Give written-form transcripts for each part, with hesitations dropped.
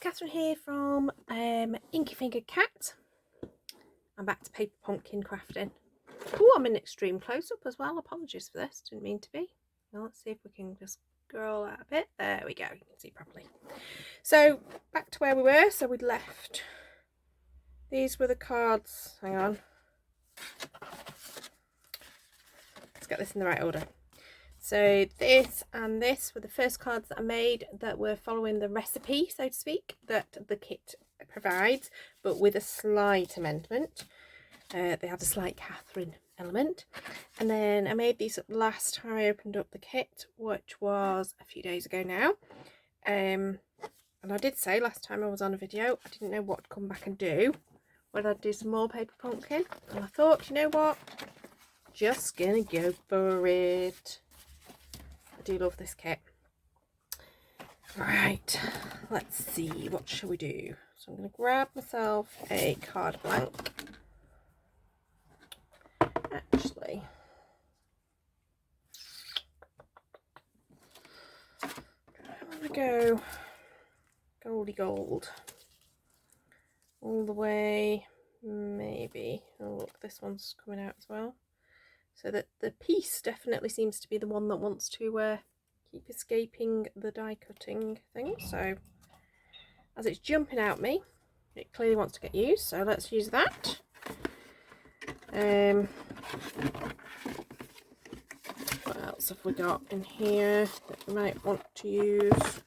Catherine here from Inky Fingered Cat. I'm back to paper pumpkin crafting. Oh, I'm in extreme close-up as well. Apologies for this, didn't mean to be. Now let's see if we can just scroll out a bit. There we go, you can see properly. So back to where we were. So we'd left, these were the cards, hang on. Let's get this in the right order. So this and this were the first cards that I made that were following the recipe, so to speak, that the kit provides, but with a slight amendment. They had a slight Catherine element. And then I made these last time I opened up the kit, which was a few days ago now. And I did say last time I was on a video, I didn't know what to come back and do, whether I'd do some more paper pumpkin. And I thought, you know what, just gonna go for it. I do love this kit. Right, let's see, what shall we do? So I'm going to grab myself a card blank. Actually, I want to go goldy gold all the way, maybe. Oh look, this one's coming out as well. So that the piece definitely seems to be the one that wants to keep escaping the die cutting thing. So as it's jumping out me, it clearly wants to get used. So let's use that. What else have we got in here that we might want to use?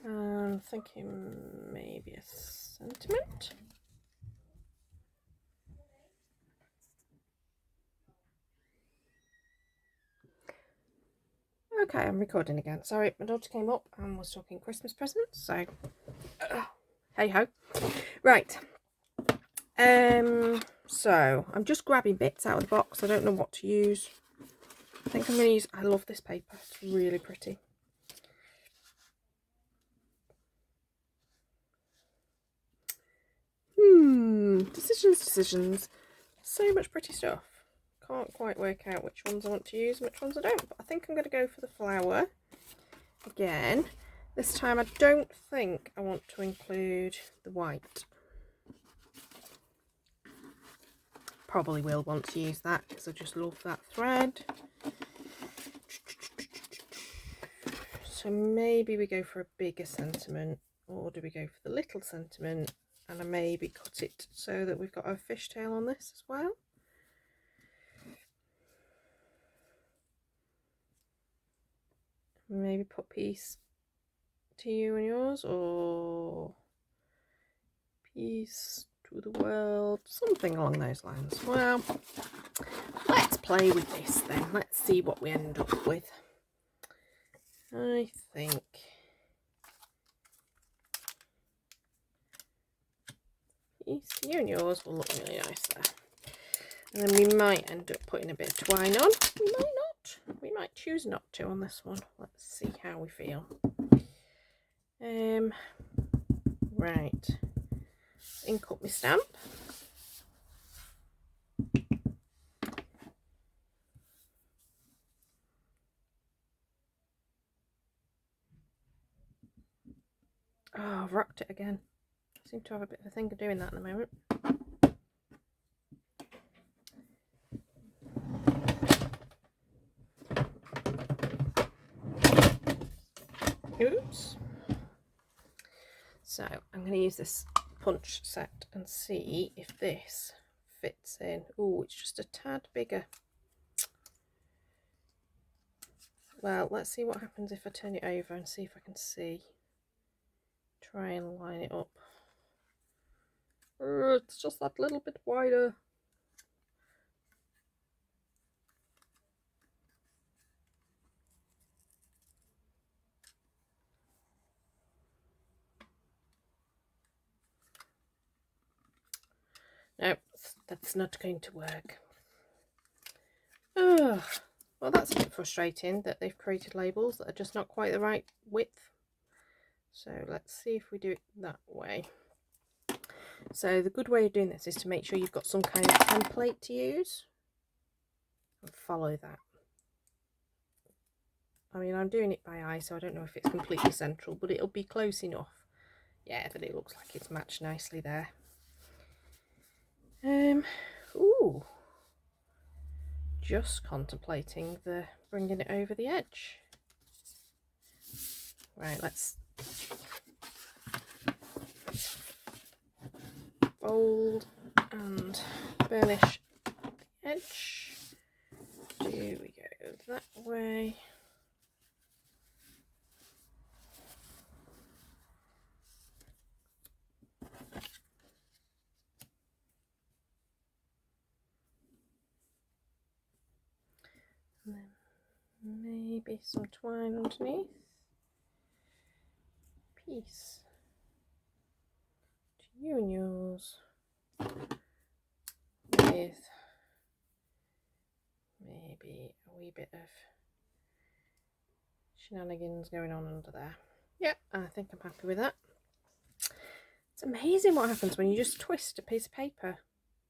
I'm thinking maybe a sentiment. Okay, I'm recording again. Sorry, my daughter came up and was talking Christmas presents, so hey ho. Right. So I'm just grabbing bits out of the box. I don't know what to use. I think I'm going to use, I love this paper. It's really pretty. Decisions. So much pretty stuff. Can't quite work out which ones I want to use and which ones I don't, but I think I'm going to go for the flower again. This time I don't think I want to include the white. Probably will want to use that because I just love that thread. So maybe we go for a bigger sentiment, or do we go for the little sentiment and I maybe cut it so that we've got a fishtail on this as well? Maybe put peace to you and yours, or peace to the world, something along those lines. Well, let's play with this then. Let's see what we end up with. I think peace to you and yours will look really nice there. And then we might end up putting a bit of twine on. We might not. We might choose not to on this one. Let's see how we feel. Right. Ink up my stamp. Oh, I've rocked it again. I seem to have a bit of a thing of doing that at the moment. Oops. So I'm going to use this punch set and see if this fits in. Oh, it's just a tad bigger. Well, let's see what happens if I turn it over and see if I can see. Try and line it up. It's just that little bit wider. No, that's not going to work. Oh, well, that's a bit frustrating that they've created labels that are just not quite the right width. So let's see if we do it that way. So the good way of doing this is to make sure you've got some kind of template to use and follow that. I mean, I'm doing it by eye, so I don't know if it's completely central, but it'll be close enough. Yeah, that it looks like it's matched nicely there. Ooh, just contemplating the bringing it over the edge. Right, let's fold and burnish the edge. Do we go that way? And then maybe some twine underneath. Peace to you and yours, with maybe a wee bit of shenanigans going on under there. Yep, I think I'm happy with that. It's amazing what happens when you just twist a piece of paper.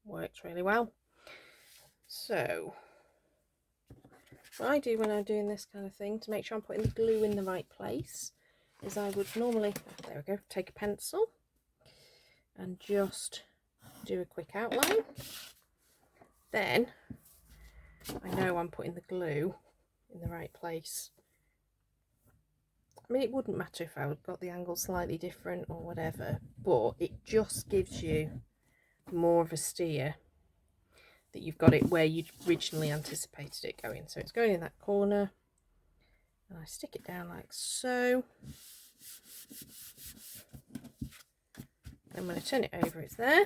Works really well. So what I do when I'm doing this kind of thing to make sure I'm putting the glue in the right place is I would normally, oh, there we go, take a pencil and just do a quick outline. Then I know I'm putting the glue in the right place. I mean, it wouldn't matter if I got the angle slightly different or whatever, but it just gives you more of a steer that you've got it where you originally anticipated it going. So it's going in that corner, and I stick it down like so. And when I turn it over, it's there.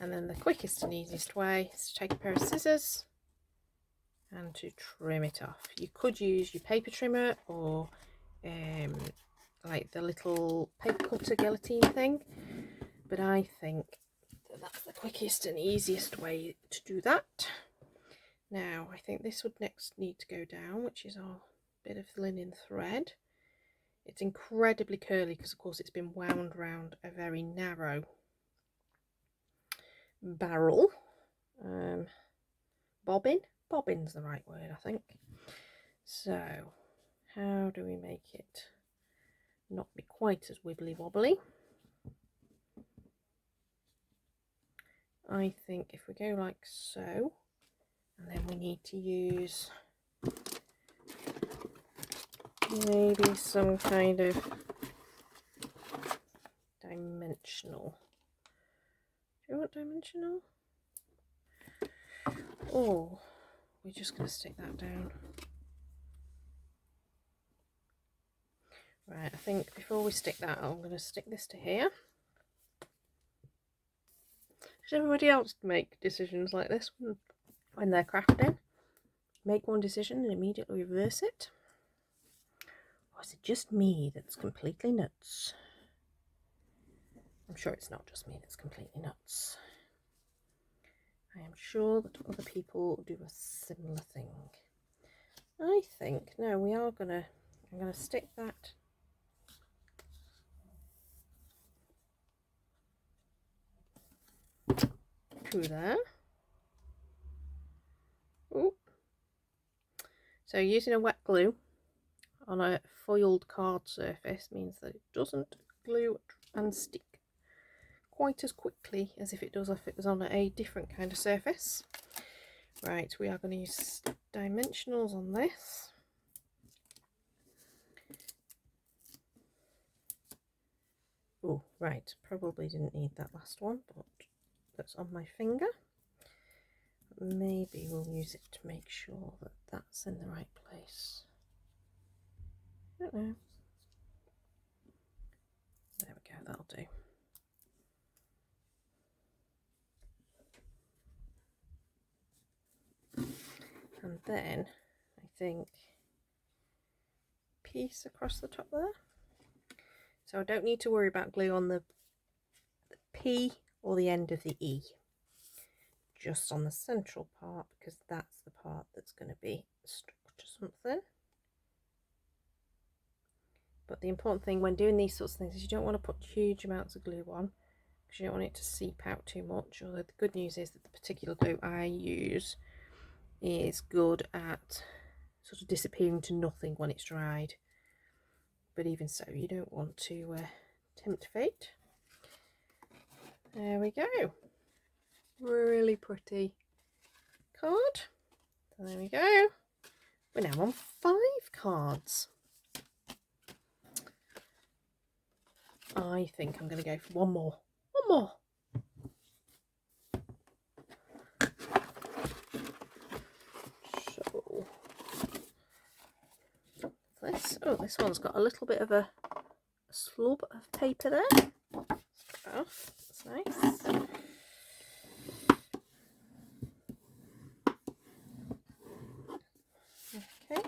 And then the quickest and easiest way is to take a pair of scissors and to trim it off. You could use your paper trimmer or like the little paper cutter guillotine thing, but I think that that's the quickest and easiest way to do that. Now I think this would next need to go down, which is our bit of linen thread. It's incredibly curly because of course it's been wound around a very narrow barrel. Bobbin's the right word, I think. So how do we make it not be quite as wibbly wobbly? I think if we go like so, and then we need to use maybe some kind of dimensional. Do you want dimensional? Or we're just going to stick that down. Right, I think before we stick that, I'm going to stick this to here. Does everybody else make decisions like this when they're crafting? Make one decision and immediately reverse it? Or is it just me that's completely nuts? I'm sure it's not just me that's completely nuts. I am sure that other people do a similar thing. I think, no, I'm gonna stick that through there. Ooh. So using a wet glue on a foiled card surface means that it doesn't glue and stick quite as quickly as if it does if it was on a different kind of surface. Right, we are going to use dimensionals on this. Oh, right, probably didn't need that last one, but that's on my finger. Maybe we'll use it to make sure that that's in the right place. I don't know. There we go, that'll do. And then I think piece across the top there. So I don't need to worry about glue on the P or the end of the E. Just on the central part, because that's the part that's going to be stuck to something. But the important thing when doing these sorts of things is you don't want to put huge amounts of glue on because you don't want it to seep out too much. Although the good news is that the particular glue I use is good at sort of disappearing to nothing when it's dried. But even so, you don't want to tempt fate. There we go. Really pretty card. So there we go. We're now on 5 cards. I think I'm going to go for one more. One more. So this. Oh, this one's got a little bit of a slub of paper there. Oh, that's nice. Okay.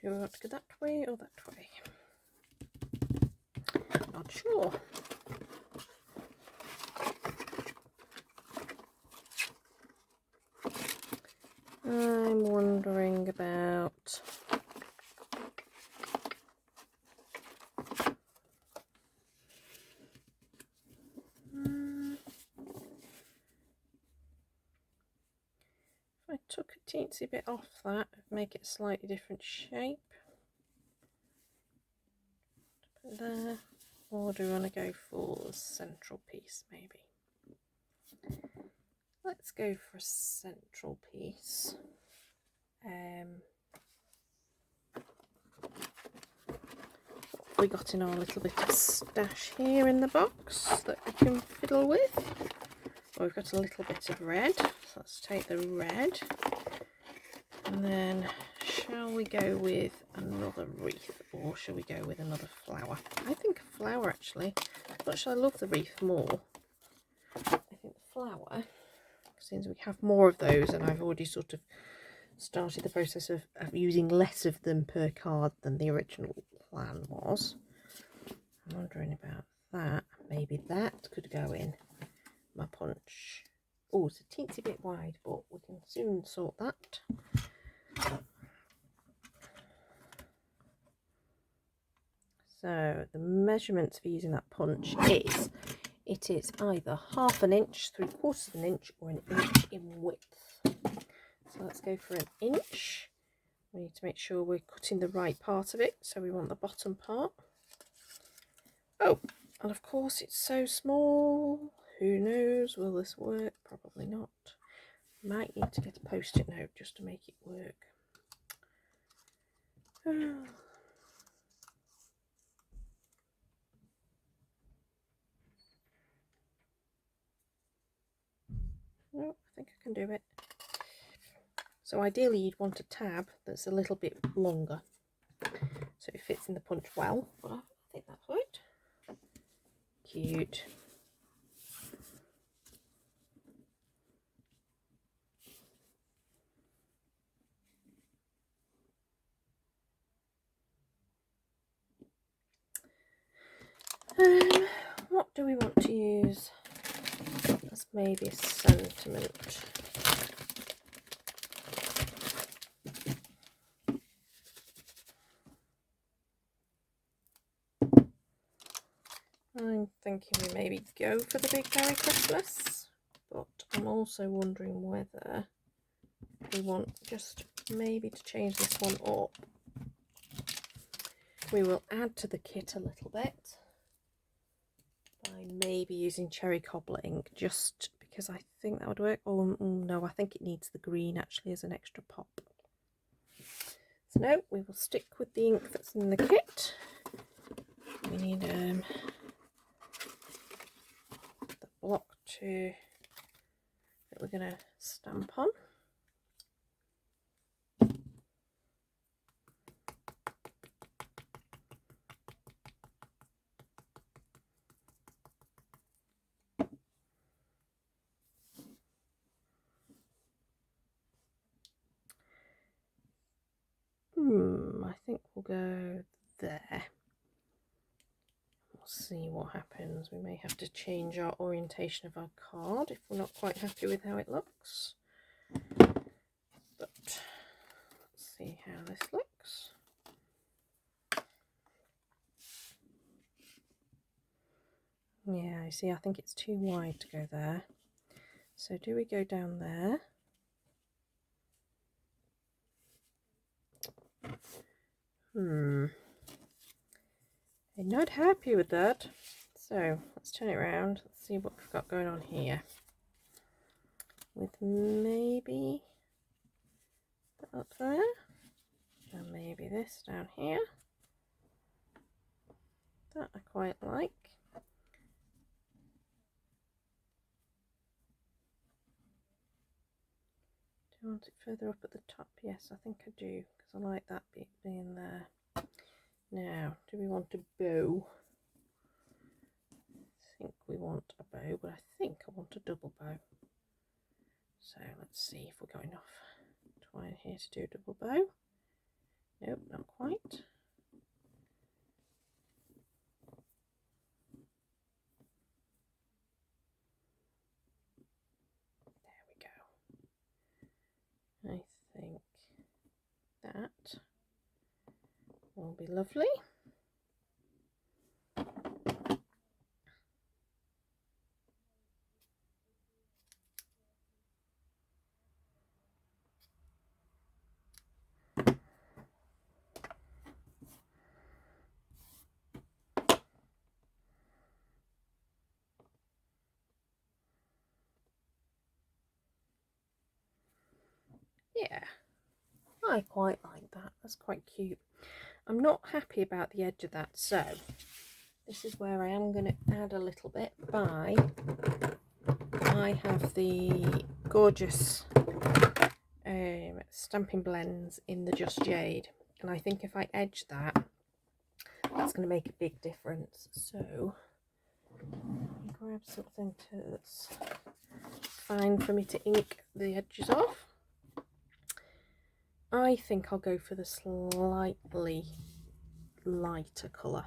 Do we want to go that way or that way? Not sure. I'm wondering about if I took a teensy bit off that, make it a slightly different shape. Put there. Or do we want to go for the central piece maybe? Let's go for a central piece. What have we got in our little bit of stash here in the box that we can fiddle with? Well, we've got a little bit of red, so let's take the red. And then shall we go with another wreath, or shall we go with another flower? I think a flower actually. But I love the wreath more. I think the flower, since we have more of those, and I've already sort of started the process of using less of them per card than the original plan was. I'm wondering about that. Maybe that could go in my punch. Oh, it's a teensy bit wide, but we can soon sort that. So the measurements for using that punch is, it is either 1/2 inch, 3/4 inch, or 1 inch in width. So let's go for 1 inch. We need to make sure we're cutting the right part of it, so we want the bottom part. Oh, and of course it's so small. Who knows, will this work? Probably not. Might need to get a post-it note just to make it work. No, I think I can do it. So ideally you'd want a tab that's a little bit longer, so it fits in the punch well, but I think that's right. Cute. What do we want to use as maybe a sentiment? I'm thinking we maybe go for the Big Merry Christmas, but I'm also wondering whether we want just maybe to change this one up. We will add to the kit a little bit by maybe using cherry cobbler ink, just because I think that would work. Oh no, I think it needs the green actually as an extra pop. So no, we will stick with the ink that's in the kit. We need the block that we're going to stamp on. I think we'll go there. We'll see what happens. We may have to change our orientation of our card if we're not quite happy with how it looks. But let's see how this looks. Yeah, you see, I think it's too wide to go there. So do we go down there? I'm not happy with that. So let's turn it around. Let's see what we've got going on here. With maybe that up there, and maybe this down here. That I quite like. Do I want it further up at the top? Yes, I think I do, because I like that bit being there. Now, do we want a bow? I think we want a bow, but I think I want a double bow. So let's see if we've got enough twine here to do a double bow. Nope, not quite. There we go. I think that will be lovely. Yeah, I quite like that. That's quite cute. I'm not happy about the edge of that, so this is where I am going to add a little bit by, I have the gorgeous Stampin' Blends in the Just Jade, and I think if I edge that, that's going to make a big difference. So grab something that's fine for me to ink the edges off. I think I'll go for the slightly lighter colour.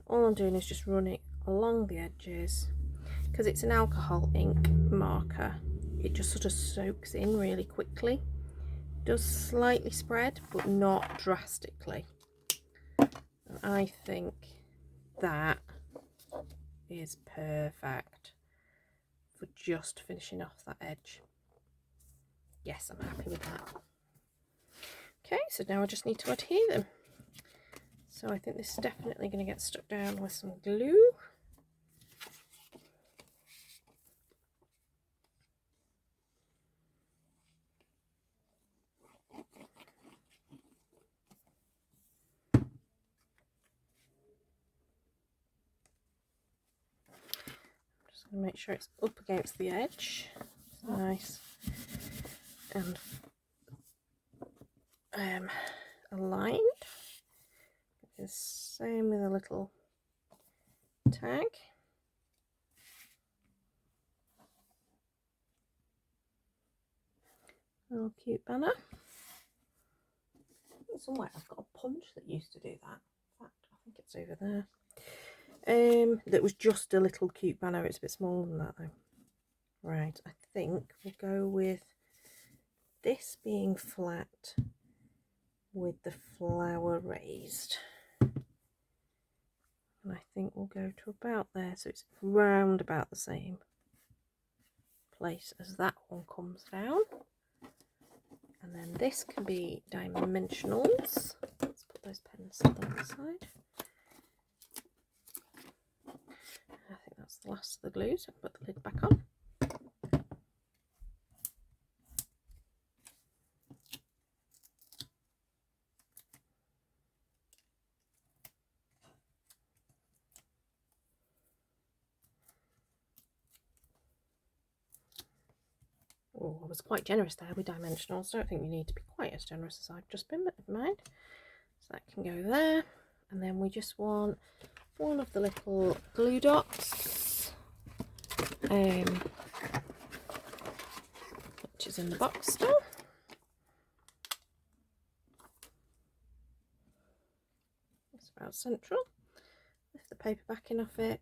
All I'm doing is just run it along the edges. Because it's an alcohol ink marker, it just sort of soaks in really quickly. It does slightly spread, but not drastically. And I think that is perfect for just finishing off that edge. Yes, I'm happy with that. Okay, so now I just need to adhere them. So I think this is definitely going to get stuck down with some glue. Just going to make sure it's up against the edge. It's nice and aligned. The same with a little tag. Little cute banner. Somewhere I've got a punch that used to do that. In fact, I think it's over there. That was just a little cute banner. It's a bit smaller than that though. Right, I think we'll go with this being flat with the flower raised. And I think we'll go to about there, so it's round about the same place as that one comes down. And then this can be dimensionals. Let's put those pens to the side. I think that's the last of the glue, so I'll put the lid back on. Oh, I was quite generous there with dimensionals. I don't think you need to be quite as generous as I've just been, but never mind. So that can go there. And then we just want one of the little glue dots, which is in the box still. It's about central. Lift the paper backing off it.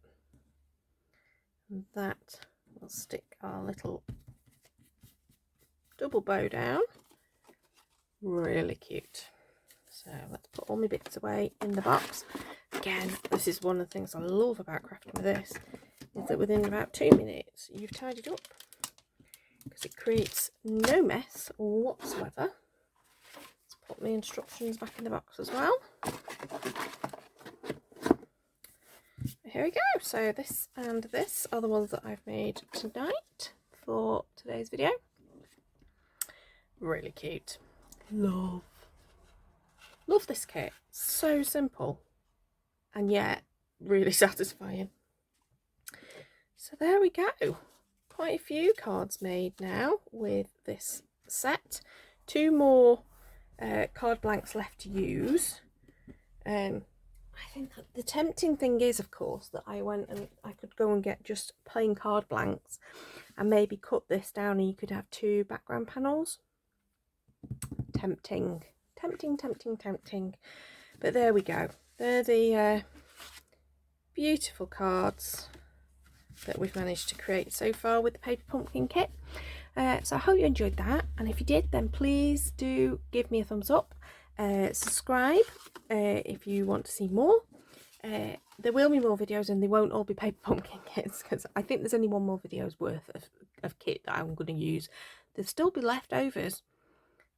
And that will stick our little double bow down. Really cute. So let's put all my bits away in the box. Again, this is one of the things I love about crafting with this, is that within about 2 minutes you've tidied up, because it creates no mess whatsoever. Let's put my instructions back in the box as well. Here we go. So this and this are the ones that I've made tonight for today's video. Really cute. Love this kit. So simple and yet really satisfying. So there we go. Quite a few cards made now with this set. 2 more card blanks left to use. I think that the tempting thing is, of course, that I could go and get just plain card blanks and maybe cut this down and you could have 2 background panels. Tempting. But there we go. They're the beautiful cards that we've managed to create so far with the Paper Pumpkin kit. So I hope you enjoyed that, and if you did, then please do give me a thumbs up, subscribe if you want to see more. There will be more videos and they won't all be Paper Pumpkin kits, because I think there's only 1 more video's worth of kit that I'm going to use. There'll still be leftovers,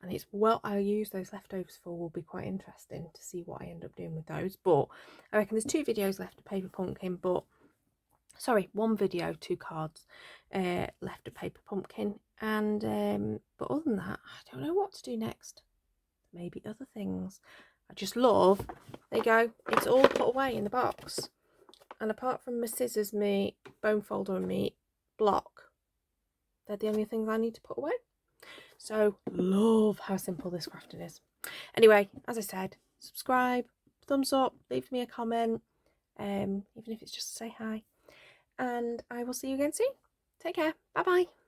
and it's what I'll use those leftovers for will be quite interesting to see what I end up doing with those. But I reckon there's 2 videos left of Paper Pumpkin, but sorry, 1 video, 2 cards left of Paper Pumpkin. And but other than that, I don't know what to do next. Maybe other things. I just love, there you go, it's all put away in the box, and apart from my scissors, my bone folder and my block, they're the only things I need to put away. So love how simple this crafting is. Anyway, as I said, subscribe, thumbs up, leave me a comment, even if it's just to say hi, and I will see you again soon. Take care. Bye bye.